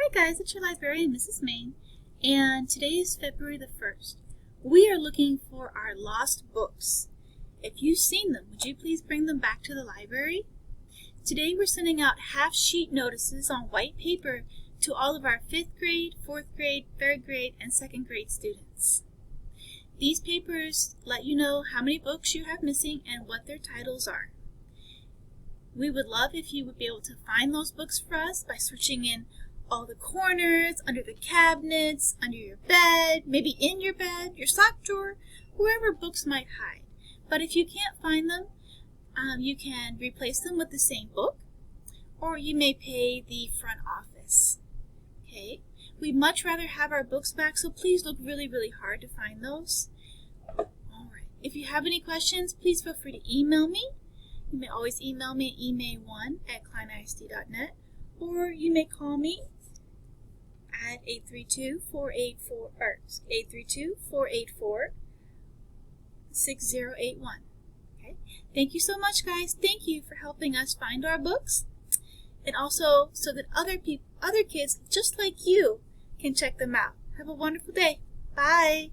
Hi guys, it's your librarian, Mrs. Main, and today is February the 1st. We are looking for our lost books. If you've seen them, would you please bring them back to the library? Today we're sending out half-sheet notices on white paper to all of our 5th grade, 4th grade, 3rd grade, and 2nd grade students. These papers let you know how many books you have missing and what their titles are. We would love if you would be able to find those books for us by searching in all the corners, under the cabinets, under your bed, maybe in your bed, your sock drawer, wherever books might hide. But if you can't find them, you can replace them with the same book, or you may pay the front office. Okay? We'd much rather have our books back, so please look really, really hard to find those. Alright. If you have any questions, please feel free to email me. You may always email me at email1@kleinisd.net, or you may call me at 832-484-6081. Okay? Thank you so much, guys. Thank you for helping us find our books, and also so that other kids just like you can check them out. Have a wonderful day. Bye.